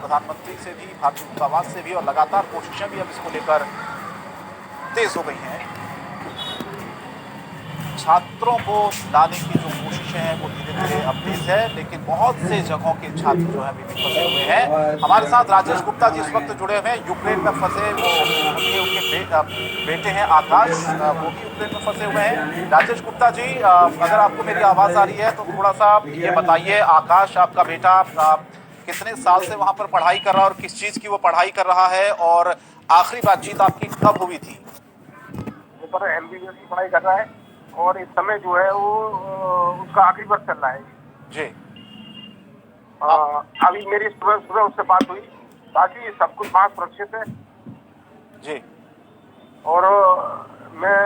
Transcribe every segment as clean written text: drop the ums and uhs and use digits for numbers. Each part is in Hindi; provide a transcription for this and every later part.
प्रधानमंत्री से भी, भारतीय दूतावास से भी, और लगातार कोशिशें भी अब इसको लेकर तेज हो गई हैं। छात्रों को लाने की जो कोशिशें हैं वो धीरे धीरे अब तेज है, लेकिन बहुत से जगहों के छात्र जो है अभी भी फंसे हुए हैं। हमारे साथ राजेश गुप्ता जी इस वक्त जुड़े हुए हैं, यूक्रेन में फंसे वो उनके बेटे हैं आकाश, वो भी यूक्रेन में फंसे हुए हैं। राजेश गुप्ता जी, अगर आपको मेरी आवाज आ रही है तो थोड़ा सा ये बताइए, आकाश आपका बेटा कितने साल से वहां पर पढ़ाई कर रहा है और किस चीज की वो पढ़ाई कर रहा है, और आखिरी बातचीत आपकी कब हुई थी? पर एमबीबीएस की पढ़ाई कर रहा है और इस समय जो है वो उसका आखिरी वर्ष चल रहा है जी। अभी मेरी सुबह सुबह उससे बात हुई, बाकी सब कुछ वहाँ सुरक्षित है जी। और मैं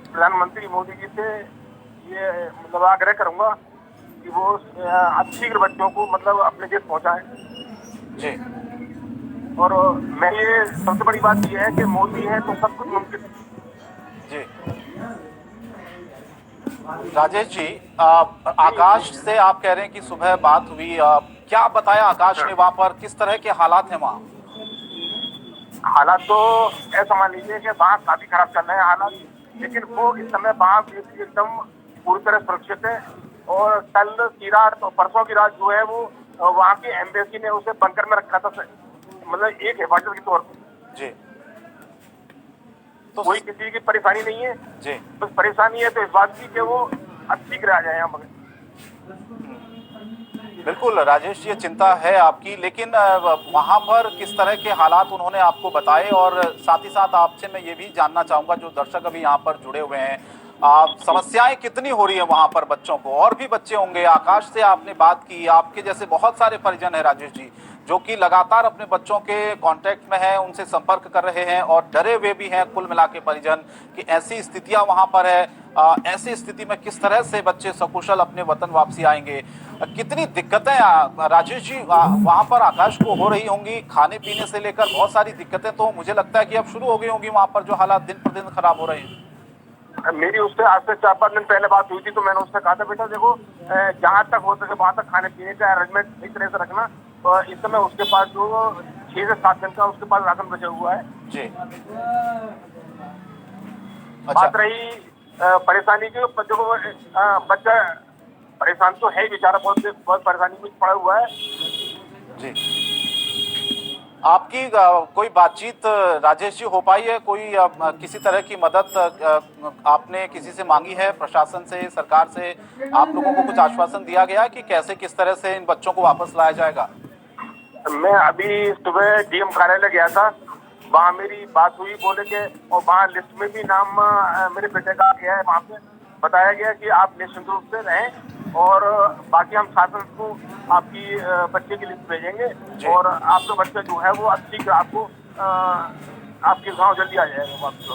प्रधानमंत्री मोदी जी से ये मतलब आग्रह करूंगा कि वो शीघ्र बच्चों को मतलब अपने देश पहुंचाएं। जी। और मैं ये सबसे बड़ी बात ये है कि मोदी है तो सब कुछ मुमकिन है। जी। राजेश जी, आकाश से आप कह रहे हैं कि सुबह बात हुई, क्या बताया आकाश ने? वहां पर किस तरह के हालात हैं वहाँ? हालात तो ऐसा मान लीजिए कि वहाँ काफी खराब चल रहे हैं हालात, लेकिन वो इस समय वहाँ एकदम पूरी तरह सुरक्षित है। और कल की रात और परसों की रात जो है वो वहाँ की एम्बेसी ने उसे बंकर में रखा था, मतलब एक हिफाजत के तौर पर। जी। तो कोई किसी की परेशानी नहीं है, जी। बस परेशानी है तो इस बात की कि वो अच्छी आ जाए यहाँ पर। बिल्कुल राजेश जी, ये चिंता है आपकी, लेकिन वहां पर किस तरह के हालात उन्होंने आपको बताए? और साथ ही साथ आपसे मैं ये भी जानना चाहूंगा, जो दर्शक अभी यहाँ पर जुड़े हुए हैं, समस्याएं कितनी हो रही है वहां पर बच्चों को? और भी बच्चे होंगे, आकाश से आपने बात की, आपके जैसे बहुत सारे परिजन हैं राजेश जी, जो कि लगातार अपने बच्चों के कांटेक्ट में हैं, उनसे संपर्क कर रहे हैं और डरे हुए भी हैं कुल मिला के परिजन, कि ऐसी स्थितियां वहां पर है। ऐसी स्थिति में किस तरह से बच्चे सकुशल अपने वतन वापसी आएंगे? कितनी दिक्कतें राजेश जी वहां पर आकाश को हो रही होंगी? खाने पीने से लेकर बहुत सारी दिक्कतें तो मुझे लगता है कि अब शुरू हो गई होंगी वहां पर, जो हालात दिन प्रतिदिन खराब हो रहे हैं। मेरी उससे आज से 4-5 दिन पहले बात हुई थी, तो मैंने उससे कहा था बेटा देखो, जहाँ तक हो सके वहां तक खाने पीने का अरेंजमेंट सही तरह से रखना। और इस समय उसके पास जो 6 से 7 दिन का उसके पास राशन बचा हुआ है। जी। अच्छा। बात रही परेशानी की, तो देखो बच्चा परेशान तो है ही बेचारा, बहुत बहुत परेशानी में पड़ा हुआ है। जी। आपकी कोई बातचीत राजेश जी हो पाई है? कोई किसी तरह की मदद आपने किसी से मांगी है, प्रशासन से, सरकार से? आप लोगों को कुछ आश्वासन दिया गया है कि कैसे किस तरह से इन बच्चों को वापस लाया जाएगा? मैं अभी सुबह डीएम कार्यालय गया था, वहाँ मेरी बात हुई, बोले के और वहाँ लिस्ट में भी नाम मेरे बेटे का गया है। वहाँ पे बताया गया कि आप निश्चित रूप से रहें और बाकी हम शासन को आपकी बच्चे की लिस्ट भेजेंगे और आपका बच्चा जो है वो अच्छी आपको आपके गांव जल्दी आ जाएगा वापस।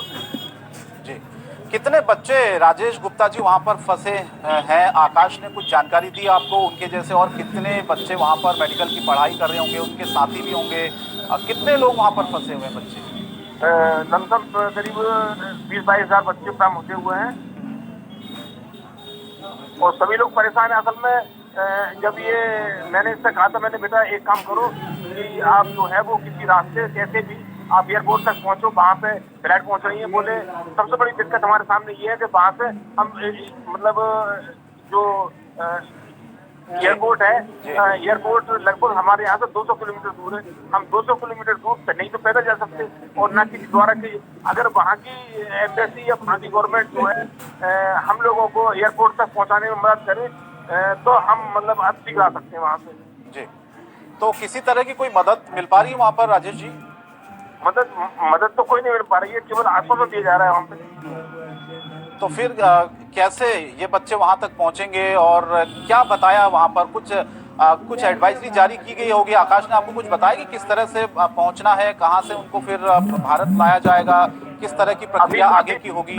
जी। कितने बच्चे राजेश गुप्ता जी वहां पर फंसे हैं? आकाश ने कुछ जानकारी दी आपको उनके जैसे? और कितने बच्चे वहां पर मेडिकल की पढ़ाई कर रहे होंगे, उनके साथी भी होंगे? कितने लोग वहां पर फंसे हुए हैं बच्चे? लमसम करीब 20-22 हजार बच्चे प्राप्त होते हुए हैं और सभी लोग परेशान है। असल में जब ये मैंने इससे कहा था, मैंने बेटा एक काम करो कि आप जो है वो किसी रास्ते कैसे भी आप एयरपोर्ट तक पहुंचो, वहां पे फ्लाइट पहुंच रही है। बोले सबसे बड़ी दिक्कत हमारे सामने ये है कि वहां से हम मतलब जो एयरपोर्ट है, एयरपोर्ट लगभग हमारे यहाँ से 200 किलोमीटर दूर है। हम 200 किलोमीटर दूर नहीं तो पैदल जा सकते और ना किसी द्वारा की, अगर वहाँ की एम्बेसी या वहाँ की गवर्नमेंट जो है हम लोगों को एयरपोर्ट तक पहुँचाने में मदद करे तो हम मतलब अब ठीक आ सकते हैं वहाँ से। जी। तो किसी तरह की कोई मदद मिल पा रही है वहां पर राजेश जी? मदद मदद तो कोई नहीं मिल पा रही है, केवल आश्वासन दिया जा रहा है वहाँ पे। तो फिर कैसे ये बच्चे वहां तक पहुंचेंगे? और क्या बताया वहां पर? कुछ एडवाइजरी जारी की गई होगी? आकाश ने आपको कुछ बताया कि किस तरह से पहुंचना है, कहां से उनको फिर भारत लाया जाएगा, किस तरह की प्रक्रिया आगे की होगी?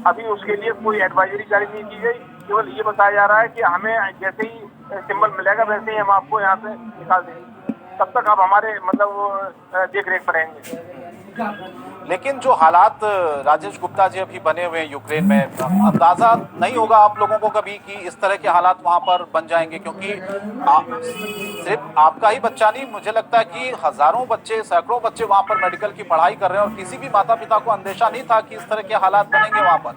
अभी उसके लिए कोई एडवाइजरी जारी नहीं की गई, केवल ये बताया जा रहा है कि हमें जैसे ही सिंबल मिलेगा वैसे ही हम आपको यहाँ से निकाल देंगे, तब तक आप हमारे मतलब देख रेख पर रहेंगे। लेकिन जो हालात राजेश गुप्ता जी अभी बने हुए हैं यूक्रेन में, अंदाजा नहीं होगा आप लोगों को कभी कि इस तरह के हालात वहां पर बन जाएंगे, क्योंकि सिर्फ आपका ही बच्चा नहीं, मुझे लगता है कि हजारों बच्चे, सैकड़ों बच्चे वहां पर मेडिकल की पढ़ाई कर रहे हैं और किसी भी माता पिता को अंदेशा नहीं था कि इस तरह के हालात बनेंगे वहां पर।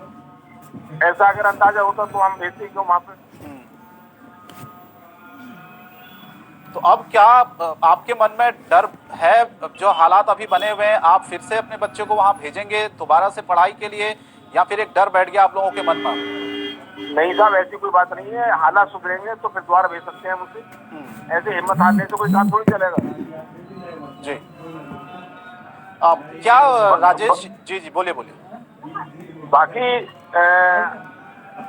ऐसा अगर अंदाजा होता तो हम भेजते क्यों वहां पे। तो अब क्या आपके मन में डर है, जो हालात अभी बने हुए हैं, आप फिर से अपने बच्चे को वहां भेजेंगे दोबारा से पढ़ाई के लिए, या फिर एक डर बैठ गया आप लोगों के मन में? नहीं साहब, ऐसी कोई बात नहीं है, हालात सुधरेंगे तो फिर दोबारा भेज सकते हैं मुझसे। ऐसे हिम्मत हारने से कोई काम थोड़ी चलेगा जी। क्या राजेश जी, जी बोलिए बोलिए। बाकी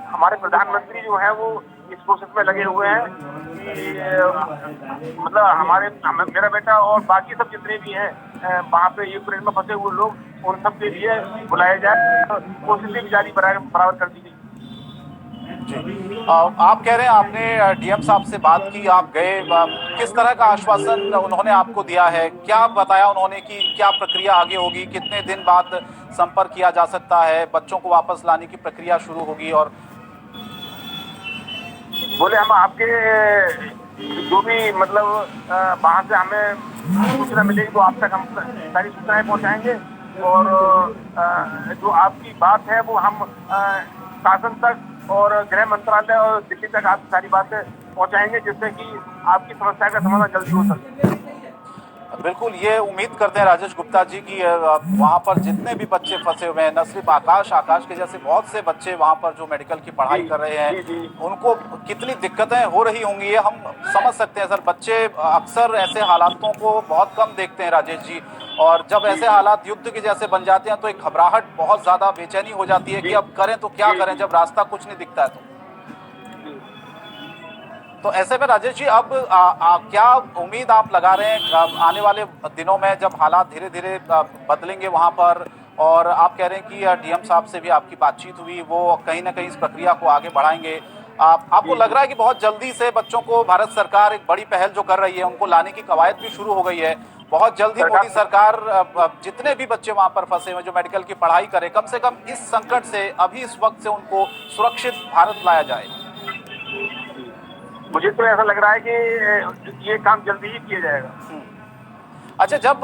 हमारे प्रधानमंत्री जो है वो इस प्रोसेस में लगे हुए हैं कि मतलब मेरा बेटा और बाकी सब जितने भी हैं वहाँ पे यूक्रेन में फंसे हुए लोग, उन सब के लिए बुलाया जाए, कोशिश भी जारी बराबर कर दी गई। जी, आप कह रहे हैं आपने डीएम साहब से बात की, आप गए, किस तरह का आश्वासन उन्होंने आपको दिया है, क्या बताया उन्होंने कि क्या प्रक्रिया आगे होगी, कितने दिन बाद संपर्क किया जा सकता है, बच्चों को वापस लाने की प्रक्रिया शुरू होगी? और बोले हम आपके जो भी मतलब वहाँ से हमें सूचना मिलेगी तो आप तक हम सारी सूचनाएं पहुँचाएंगे, और जो आपकी बात है वो हम शासन तक और गृह मंत्रालय और दिल्ली तक आप सारी बातें पहुँचाएंगे, जिससे कि आपकी समस्या का समाधान जल्दी हो सके। बिल्कुल, ये उम्मीद करते हैं राजेश गुप्ता जी की वहाँ पर जितने भी बच्चे फंसे हुए हैं, न सिर्फ आकाश के जैसे बहुत से बच्चे वहाँ पर जो मेडिकल की पढ़ाई कर रहे हैं, उनको कितनी दिक्कतें हो रही होंगी ये हम समझ सकते हैं सर। बच्चे अक्सर ऐसे हालातों को बहुत कम देखते हैं राजेश जी, और जब ऐसे हालात युद्ध के जैसे बन जाते हैं तो एक घबराहट, बहुत ज्यादा बेचैनी हो जाती है कि अब करें तो क्या करें, जब रास्ता कुछ नहीं दिखता है। तो ऐसे में राजेश जी अब क्या उम्मीद आप लगा रहे हैं आने वाले दिनों में, जब हालात धीरे धीरे बदलेंगे वहां पर, और आप कह रहे हैं कि डीएम साहब से भी आपकी बातचीत हुई, वो कहीं ना कहीं इस प्रक्रिया को आगे बढ़ाएंगे, आपको लग रहा है कि बहुत जल्दी से बच्चों को भारत सरकार एक बड़ी पहल जो कर रही है, उनको लाने की कवायद भी शुरू हो गई है, बहुत जल्दी मोदी सरकार जितने भी बच्चे वहां पर फंसे हुए जो मेडिकल की पढ़ाई करें, कम से कम इस संकट से अभी इस वक्त से उनको सुरक्षित भारत लाया जाए? मुझे तो ऐसा लग रहा है कि ये काम जल्दी ही किया जाएगा। अच्छा, जब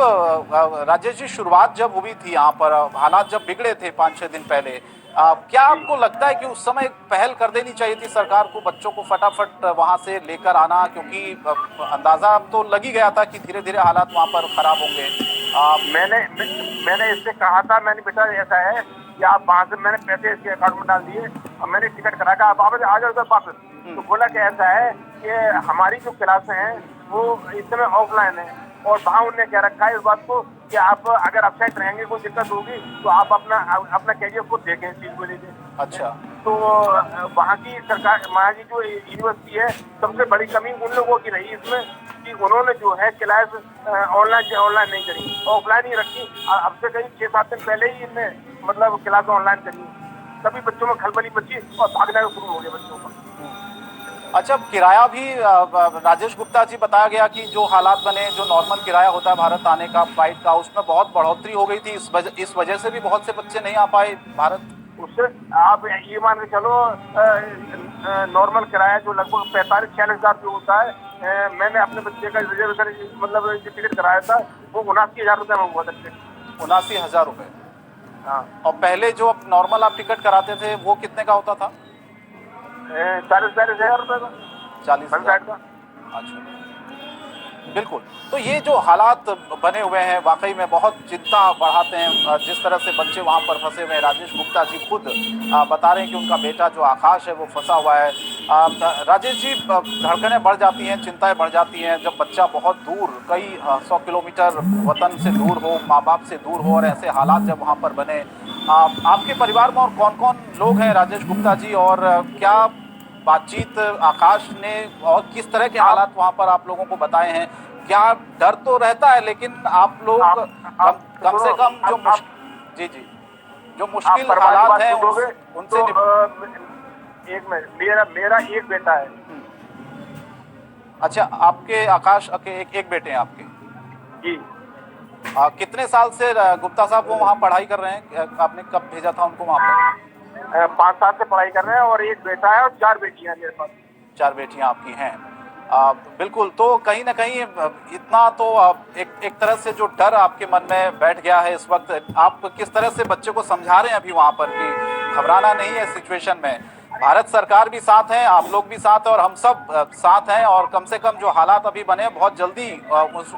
राजेश जी शुरुआत जब हुई थी यहाँ पर, हालात जब बिगड़े थे 5-6 दिन पहले, क्या आपको लगता है कि उस समय पहल कर देनी चाहिए थी सरकार को, बच्चों को फटाफट वहां से लेकर आना, क्योंकि अंदाजा तो लग ही गया था कि धीरे धीरे हालात वहां पर खराब होंगे? मैंने इससे कहा था, मैंने बेटा ऐसा है कि आप वहां से, मैंने पैसे इसके अकाउंट में डाल दिए और मैंने टिकट करा के आप वापस आ जाओ वापस। तो बोला कि ऐसा है कि हमारी जो क्लासें हैं वो इस समय ऑफलाइन है, और वहाँ उन्होंने कह रखा है इस बात को कि आप अगर अपसाइड रहेंगे, कोई दिक्कत होगी तो आप अपना कैरियर खुद देखें इस चीज को लेके। अच्छा। तो वहाँ की सरकार, वहाँ की जो यूनिवर्सिटी है, सबसे बड़ी कमी उन लोगों की रही इसमें कि उन्होंने जो है क्लास ऑनलाइन नहीं करी, ऑफलाइन ही रखी। अब से कहीं 6-7 दिन पहले ही इनने मतलब क्लास ऑनलाइन करी, सभी बच्चों में खलबली मची और भागना शुरू हो गया बच्चों का। अच्छा, किराया भी राजेश गुप्ता जी बताया गया कि जो हालात बने, जो नॉर्मल किराया होता है भारत आने का फ्लाइट का, उसमें बहुत बढ़ोतरी हो गई थी, इस वजह से भी बहुत से बच्चे नहीं आ पाए भारत। उससे आप ये मान के चलो, नॉर्मल किराया जो लगभग 45-46 हज़ार जो होता है, मैंने अपने बच्चे का रिजर्वेशन मतलब जो टिकट कराया था वो 79,000 रुपये में हुआ था टिकट। 79,000 रुपये? हाँ। और पहले जो नॉर्मल आप टिकट कराते थे वो कितने का होता था? 40-40 हज़ार रुपये का। 40,000 का। अच्छा, बिल्कुल। तो ये जो हालात बने हुए हैं वाकई में बहुत चिंता बढ़ाते हैं, जिस तरह से बच्चे वहाँ पर फंसे हुए हैं। राजेश गुप्ता जी खुद बता रहे हैं कि उनका बेटा जो आकाश है वो फंसा हुआ है। राजेश जी, धड़कनें बढ़ जाती हैं, चिंताएं बढ़ जाती हैं जब बच्चा बहुत दूर, कई 100 किलोमीटर वतन से दूर हो, माँ बाप से दूर हो, और ऐसे हालात जब वहाँ पर बने। आपके परिवार में और कौन कौन लोग हैं राजेश गुप्ता जी, और क्या बातचीत आकाश ने और किस तरह के हालात वहां पर आप लोगों को बताए हैं? क्या डर तो रहता है, लेकिन आप लोग कम से कम जो जी जी जो मुश्किल हालात हैं उनसे एक मिनट, मेरा एक बेटा है। अच्छा, आपके आकाश के एक बेटे हैं आपके? जी। कितने साल से गुप्ता साहब वो वहाँ पढ़ाई कर रहे हैं? आपने कब भेजा था उनको वहाँ पर? 5 साल से पढ़ाई कर रहे हैं और एक बेटा है और 4 बेटियां हैं मेरे पास। 4 बेटियां आपकी हैं। बिल्कुल, तो कहीं ना कहीं इतना तो एक तरह से जो डर आपके मन में बैठ गया है इस वक्त, आप किस तरह से बच्चे को समझा रहे हैं अभी वहाँ पर कि घबराना नहीं है सिचुएशन में? भारत सरकार भी साथ है, आप लोग भी साथ हैं और हम सब साथ हैं, और कम से कम जो हालात अभी बने हैं बहुत जल्दी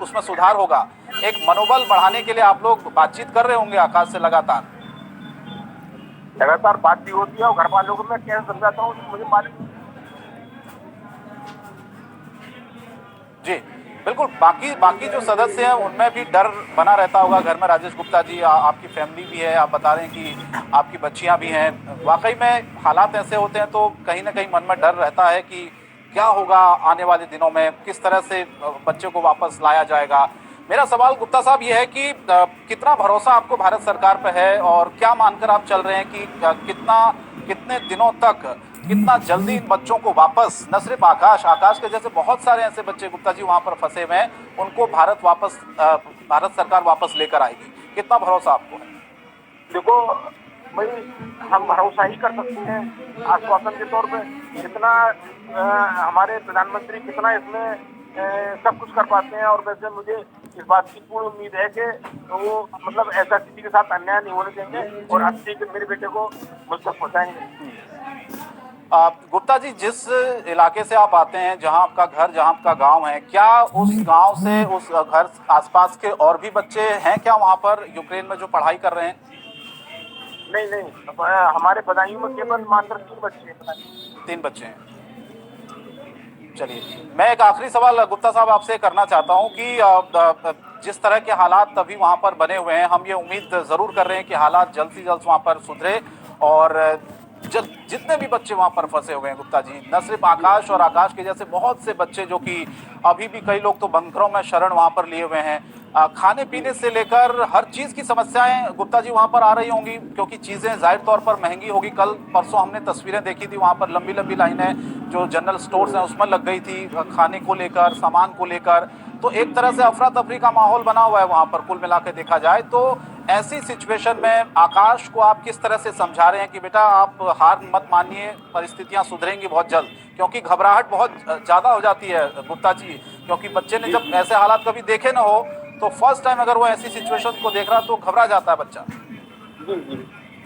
उसमें सुधार होगा। एक मनोबल बढ़ाने के लिए आप लोग बातचीत कर रहे होंगे आकाश से लगातार। लगातार बात भी होती है और घर वालों को मैं कैसे समझाता हूँ मुझे मालूम। जी बिल्कुल, बाकी जो सदस्य हैं उनमें भी डर बना रहता होगा घर में। राजेश गुप्ता जी, आपकी फैमिली भी है, आप बता रहे हैं कि आपकी बच्चियां भी हैं। वाकई में हालात ऐसे होते हैं तो कहीं ना कहीं मन में डर रहता है कि क्या होगा आने वाले दिनों में, किस तरह से बच्चे को वापस लाया जाएगा। मेरा सवाल गुप्ता साहब ये है कि कितना भरोसा आपको भारत सरकार पर है और क्या मानकर आप चल रहे हैं कि कितने दिनों तक, कितना जल्दी इन बच्चों को वापस, न सिर्फ आकाश के जैसे बहुत सारे ऐसे बच्चे गुप्ता जी वहां पर फंसे हुए हैं, उनको भारत सरकार वापस लेकर आएगी? कितना भरोसा आपको है? देखो भाई, हम भरोसा ही कर सकते हैं आश्वासन के तौर पे। जितना हमारे प्रधानमंत्री कितना इसमें सब कुछ कर पाते हैं, और वैसे मुझे इस बात की पूर्ण उम्मीद है कि वो मतलब ऐसा किसी के साथ अन्याय नहीं होने देंगे और अच्छी मेरे बेटे को मुझ तक पहुँचाएंगे। गुप्ता जी, जिस इलाके से आप आते हैं, जहां आपका घर, जहां आपका गांव है, क्या उस गांव से, उस घर आसपास के और भी बच्चे हैं क्या वहां पर यूक्रेन में जो पढ़ाई कर रहे हैं? नहीं, हमारे बदायूं में केवल मात्र 3 बच्चे हैं। 3 बच्चे हैं। चलिए, मैं एक आखिरी सवाल गुप्ता साहब आपसे करना चाहता हूं कि जिस तरह के हालात अभी वहां पर बने हुए हैं, हम ये उम्मीद जरूर कर रहे हैं कि हालात जल्द से जल्द वहां पर सुधरे और जितने भी बच्चे वहां पर फंसे हुए हैं गुप्ता जी, न सिर्फ आकाश और आकाश के जैसे बहुत से बच्चे जो कि अभी भी कई लोग तो बंकरों में शरण वहां पर लिए हुए हैं, खाने पीने से लेकर हर चीज की समस्याएं गुप्ता जी वहां पर आ रही होंगी, क्योंकि चीजें जाहिर तौर पर महंगी होगी। कल परसों हमने तस्वीरें देखी थी, वहां पर लंबी लंबी लाइनें जो जनरल स्टोर्स हैं उसमें लग गई थी खाने को लेकर, सामान को लेकर। तो एक तरह से अफरा तफरी का माहौल बना हुआ है वहां पर कुल मिला के देखा जाए तो। ऐसी सिचुएशन में आकाश को आप किस तरह से समझा रहे हैं कि बेटा आप हार मत मानिए, परिस्थितियां सुधरेंगी बहुत जल्द? क्योंकि घबराहट बहुत ज्यादा हो जाती है गुप्ता जी, क्योंकि बच्चे ने जब ऐसे हालात कभी देखे ना हो तो फर्स्ट टाइम अगर वो ऐसी सिचुएशन को देख रहा तो घबरा जाता है बच्चा। जी।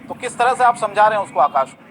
तो किस तरह से आप समझा रहे हैं उसको, आकाश को?